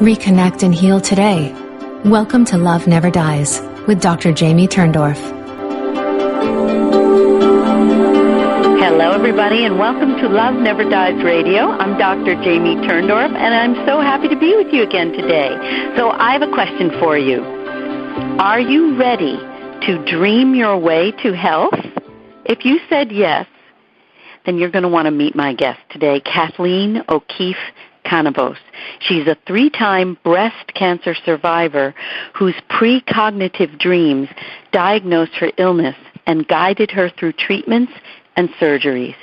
Reconnect and heal today. Welcome to Love Never Dies with Dr. Jamie Turndorf. Hello, everybody, and welcome to Love Never Dies Radio. I'm Dr. Jamie Turndorf, and I'm so happy to be with you again today. So I have a question for you. Are you ready to dream your way to health? If you said yes, then you're going to want to meet my guest today, Kathleen O'Keefe Canavos. She's a 3-time breast cancer survivor whose precognitive dreams diagnosed her illness and guided her through treatments and surgeries.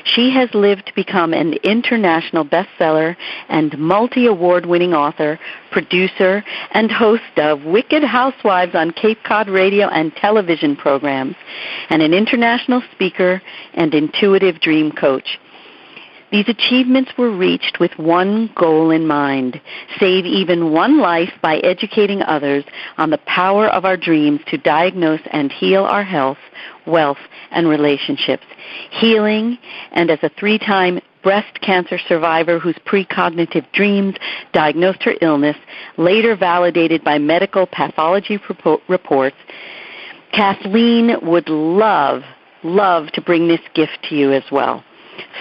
She has lived to become an international bestseller and multi-award-winning author, producer, and host of Wicked Housewives on Cape Cod radio and television programs, and an international speaker and intuitive dream coach. These achievements were reached with one goal in mind: save even one life by educating others on the power of our dreams to diagnose and heal our health, wealth, and relationships. Healing, and as a 3-time breast cancer survivor whose precognitive dreams diagnosed her illness, later validated by medical pathology reports, Kathleen would love to bring this gift to you as well.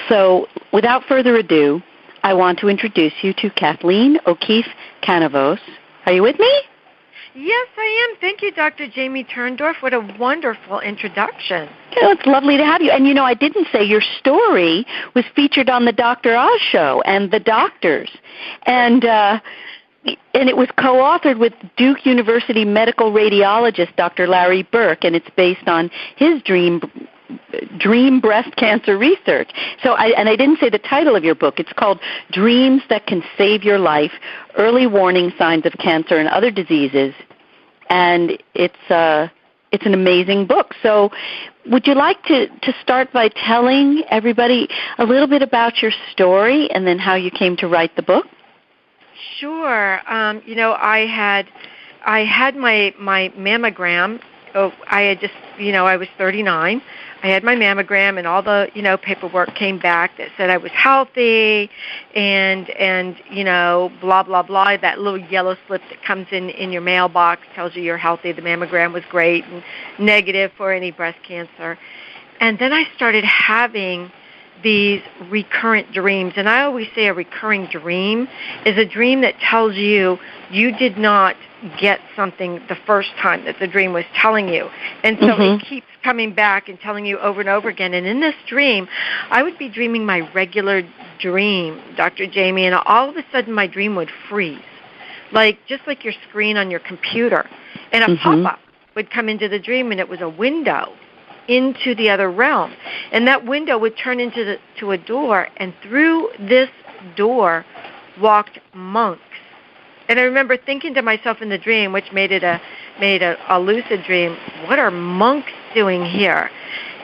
So, without further ado, I want to introduce you to Kathleen O'Keefe Canavos. Are you with me? Yes, I am. Thank you, Dr. Jamie Turndorf. What a wonderful introduction. It's lovely to have you. And, I didn't say your story was featured on the Dr. Oz show and The Doctors. And it was co-authored with Duke University medical radiologist Dr. Larry Burke, and it's based on his dream breast cancer research. So I didn't say the title of your book. It's called Dreams That Can Save Your Life, Early Warning Signs of Cancer and Other Diseases. And it's an amazing book. So would you like to start by telling everybody a little bit about your story and then how you came to write the book? Sure. I had my mammogram. I was 39. I had my mammogram, and all the, paperwork came back that said I was healthy, and blah, blah, blah. That little yellow slip that comes in your mailbox tells you you're healthy. The mammogram was great and negative for any breast cancer. And then I started having these recurrent dreams. And I always say a recurring dream is a dream that tells you did not get something the first time that the dream was telling you. And so it keeps coming back and telling you over and over again. And in this dream, I would be dreaming my regular dream, Dr. Jamie, and all of a sudden my dream would freeze, just like your screen on your computer. And a pop-up would come into the dream, and it was a window into the other realm. And that window would turn into a door, and through this door walked monks. And I remember thinking to myself in the dream, which made it a lucid dream, what are monks doing here?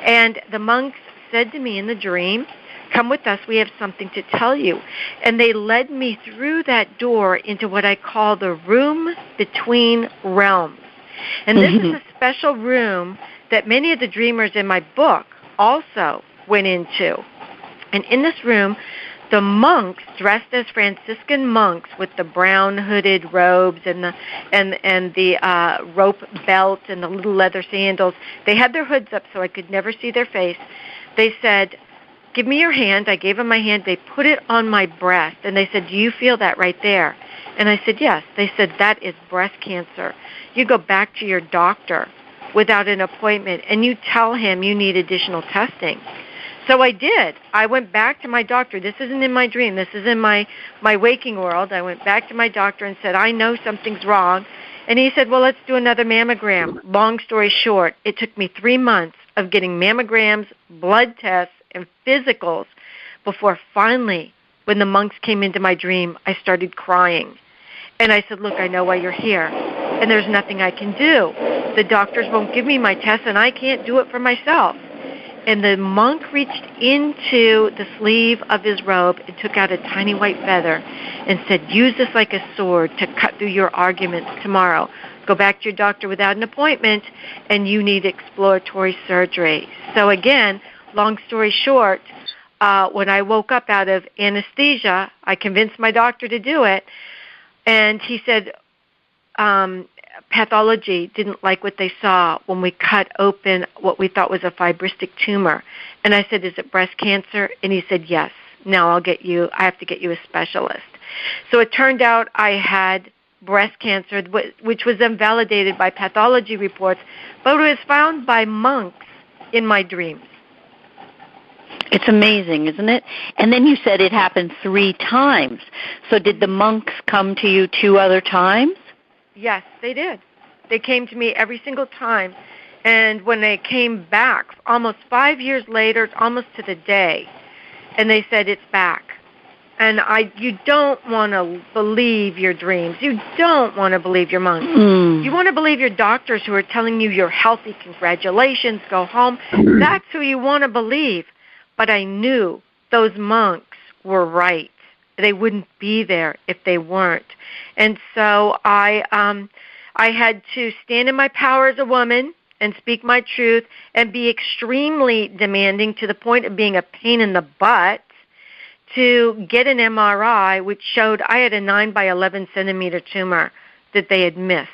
And the monks said to me in the dream, come with us, we have something to tell you. And they led me through that door into what I call the room between realms. And this is a special room that many of the dreamers in my book also went into. And in this room, the monks, dressed as Franciscan monks with the brown hooded robes and the rope belt and the little leather sandals, they had their hoods up so I could never see their face. They said, give me your hand. I gave them my hand. They put it on my breast, and they said, do you feel that right there? And I said, yes. They said, that is breast cancer. You go back to your doctor without an appointment, and you tell him you need additional testing. So I did. I went back to my doctor. This isn't in my dream. This is in my waking world. I went back to my doctor and said, I know something's wrong. And he said, well, let's do another mammogram. Long story short, it took me 3 months of getting mammograms, blood tests, and physicals before finally, when the monks came into my dream, I started crying. And I said, look, I know why you're here, and there's nothing I can do. The doctors won't give me my test, and I can't do it for myself. And the monk reached into the sleeve of his robe and took out a tiny white feather and said, use this like a sword to cut through your arguments tomorrow. Go back to your doctor without an appointment, and you need exploratory surgery. So again, long story short, when I woke up out of anesthesia, I convinced my doctor to do it. And he said pathology didn't like what they saw when we cut open what we thought was a fibristic tumor. And I said, is it breast cancer? And he said, yes. Now I have to get you a specialist. So it turned out I had breast cancer, which was then validated by pathology reports, but it was found by monks in my dreams. It's amazing, isn't it? And then you said it happened 3 times. So did the monks come to you 2 other times? Yes, they did. They came to me every single time. And when they came back, almost 5 years later, almost to the day, and they said, it's back. And you don't want to believe your dreams. You don't want to believe your monks. You want to believe your doctors who are telling you you're healthy. Congratulations, go home. That's who you want to believe. But I knew those monks were right. They wouldn't be there if they weren't. And so I had to stand in my power as a woman and speak my truth and be extremely demanding to the point of being a pain in the butt to get an MRI, which showed I had a 9 by 11 centimeter tumor that they had missed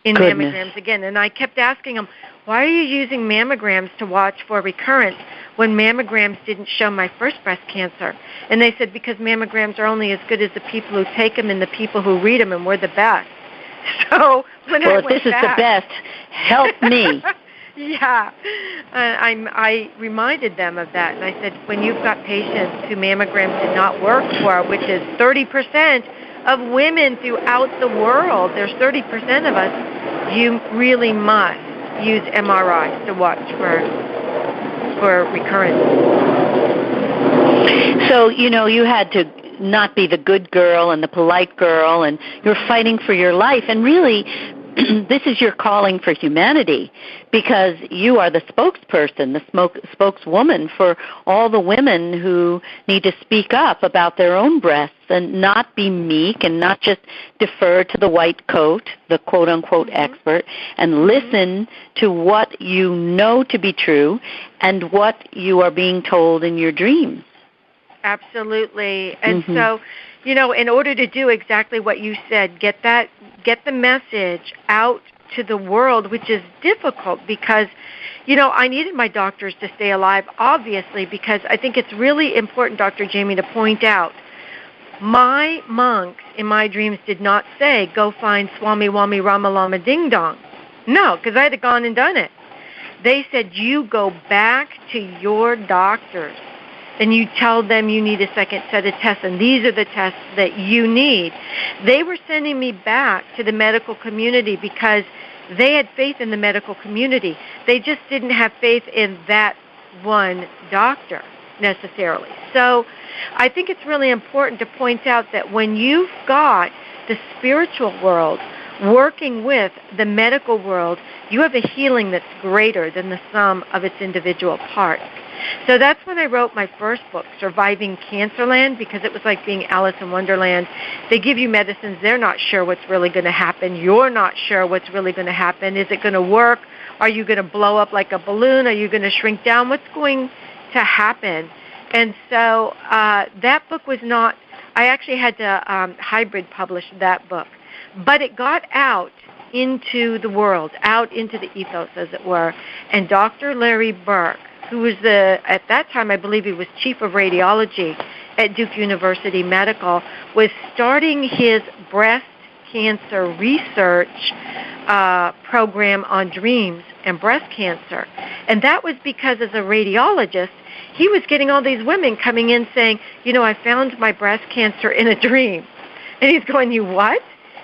in mammograms again. And I kept asking them, why are you using mammograms to watch for recurrence when mammograms didn't show my first breast cancer? And they said, because mammograms are only as good as the people who take them and the people who read them, and we're the best. So when I went this is the best. Help me. Yeah. I reminded them of that, and I said, when you've got patients who mammograms did not work for, which is 30% of women throughout the world, there's 30% of us, you really must use MRIs to watch for recurrence. So, you had to not be the good girl and the polite girl, and you're fighting for your life. And really, this is your calling for humanity, because you are the spokesperson, the spokeswoman for all the women who need to speak up about their own breasts and not be meek and not just defer to the white coat, the quote-unquote expert, and listen to what you know to be true and what you are being told in your dreams. Absolutely. And so, in order to do exactly what you said, get the message out to the world, which is difficult because, I needed my doctors to stay alive, obviously, because I think it's really important, Dr. Jamie, to point out, my monks in my dreams did not say, go find Swami Wami Rama Lama Ding Dong. No, because I had gone and done it. They said, you go back to your doctors and you tell them you need a second set of tests, and these are the tests that you need. They were sending me back to the medical community because they had faith in the medical community. They just didn't have faith in that one doctor necessarily. So I think it's really important to point out that when you've got the spiritual world working with the medical world, you have a healing that's greater than the sum of its individual parts. So that's when I wrote my first book, Surviving Cancerland, because it was like being Alice in Wonderland. They give you medicines. They're not sure what's really going to happen. You're not sure what's really going to happen. Is it going to work? Are you going to blow up like a balloon? Are you going to shrink down? What's going to happen? And so that book was not, I actually had to hybrid publish that book. But it got out into the world, out into the ethos, as it were. And Dr. Larry Burke, who was at that time, I believe he was chief of radiology at Duke University Medical, was starting his breast cancer research program on dreams and breast cancer. And that was because as a radiologist, he was getting all these women coming in saying, I found my breast cancer in a dream. And he's going, you what?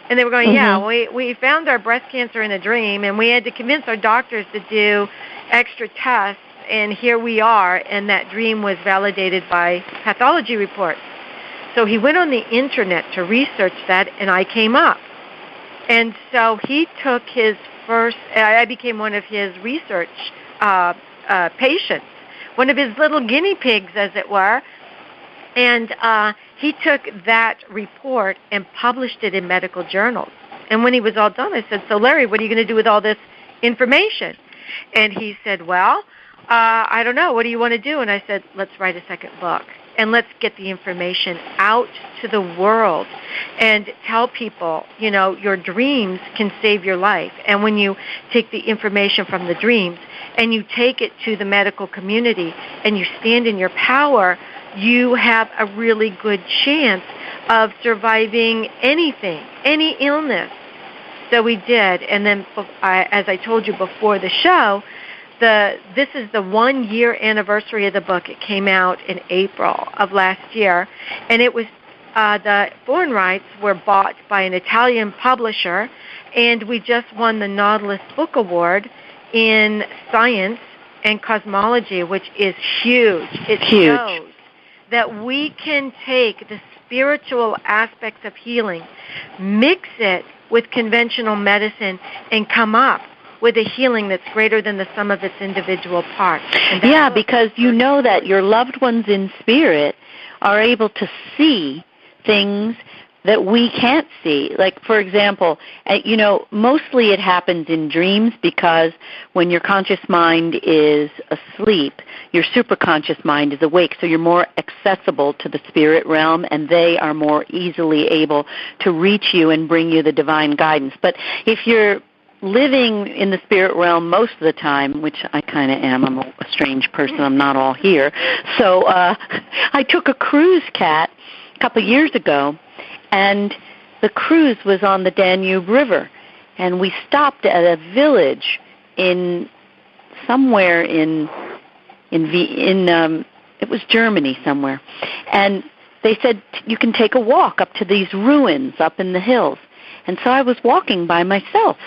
And they were going, yeah, we found our breast cancer in a dream, and we had to convince our doctors to do extra tests. And here we are, and that dream was validated by pathology reports. So he went on the Internet to research that, and I came up. And so he took his first, I became one of his research patients, one of his little guinea pigs, as it were. And he took that report and published it in medical journals. And when he was all done, I said, so Larry, what are you going to do with all this information? And he said, well, I don't know. What do you want to do? And I said, let's write a second book. and let's get the information out to the world and tell people, your dreams can save your life. And when you take the information from the dreams and you take it to the medical community and you stand in your power, you have a really good chance of surviving anything, any illness. So we did. And then, as I told you before the show, this is the 1-year anniversary of the book. It came out in April of last year, and it was the foreign rights were bought by an Italian publisher, and we just won the Nautilus Book Award in Science and Cosmology, which is huge. It shows that we can take the spiritual aspects of healing, mix it with conventional medicine, and come up with a healing that's greater than the sum of its individual parts. Yeah, because you know that your loved ones in spirit are able to see things that we can't see. Like, for example, mostly it happens in dreams because when your conscious mind is asleep, your superconscious mind is awake, so you're more accessible to the spirit realm, and they are more easily able to reach you and bring you the divine guidance. But if you're living in the spirit realm most of the time, which I kind of am. I'm a strange person. I'm not all here. So I took a cruise, Kat, a couple of years ago, and the cruise was on the Danube River, and we stopped at a village somewhere in it was Germany somewhere, and they said you can take a walk up to these ruins up in the hills. And so I was walking by myself.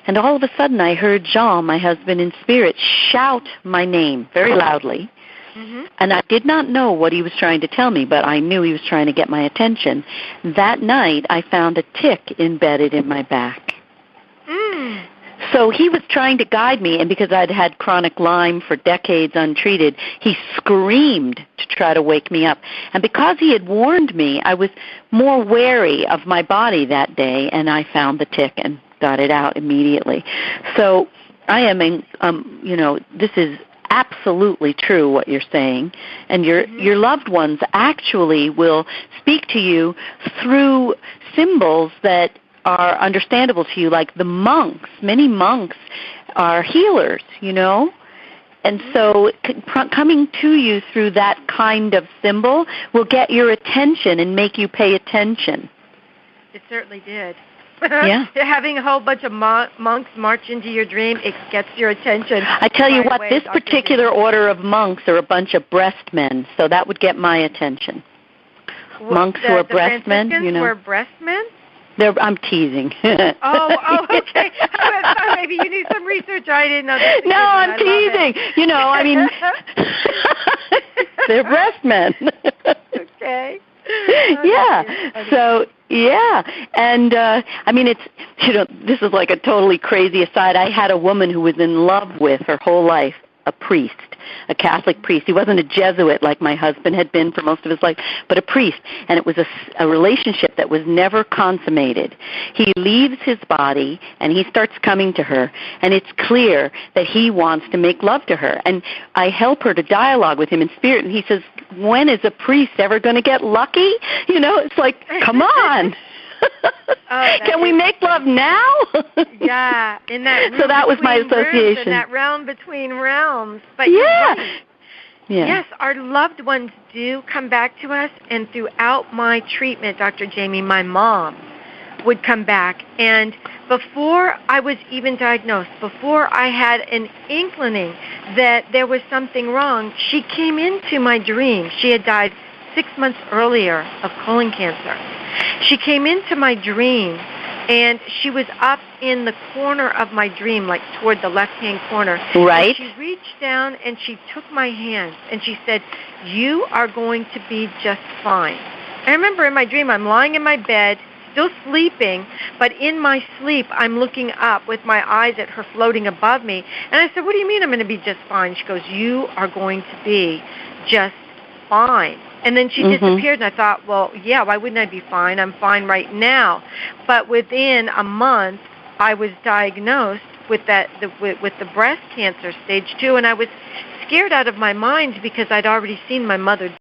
And all of a sudden I heard Jean, my husband in spirit, shout my name very loudly. Mm-hmm. And I did not know what he was trying to tell me, but I knew he was trying to get my attention. That night I found a tick embedded in my back. Mm. So he was trying to guide me, and because I'd had chronic Lyme for decades untreated, he screamed to try to wake me up. And because he had warned me, I was more wary of my body that day, and I found the tick and got it out immediately. So I am, this is absolutely true what you're saying, and your loved ones actually will speak to you through symbols that are understandable to you, like the monks. Many monks are healers, and so coming to you through that kind of symbol will get your attention and make you pay attention. It certainly did. Yeah. Having a whole bunch of monks march into your dream, it gets your attention. I tell you what, this particular order of monks are a bunch of breast men, so that would get my attention. Monks who are breast men, were breast men? I'm teasing. Okay. I'm sorry, maybe you need some research. I didn't know that. No, I'm teasing. They're breast men. Okay. Yeah. So, yeah. And, this is like a totally crazy aside. I had a woman who was in love with her whole life a priest, a Catholic priest. He wasn't a Jesuit like my husband had been for most of his life, but a priest. And it was a relationship that was never consummated. He leaves his body, and he starts coming to her, and it's clear that he wants to make love to her. And I help her to dialogue with him in spirit, and he says, when is a priest ever going to get lucky? It's like, come on. Can we make love now? Yeah, in that. So that was my association. In that realm between realms. But yeah. Yes, our loved ones do come back to us, and throughout my treatment, Dr. Jamie, my mom would come back. And before I was even diagnosed, before I had an inkling that there was something wrong, she came into my dream. She had died 6 months earlier of colon cancer. She came into my dream, and she was up in the corner of my dream, like toward the left-hand corner. Right. And she reached down, and she took my hand, and she said, you are going to be just fine. I remember in my dream, I'm lying in my bed, still sleeping, but in my sleep, I'm looking up with my eyes at her floating above me. And I said, what do you mean I'm going to be just fine? She goes, you are going to be just fine. And then she disappeared, and I thought, well, yeah, why wouldn't I be fine? I'm fine right now. But within a month, I was diagnosed with the breast cancer, stage 2, and I was scared out of my mind because I'd already seen my mother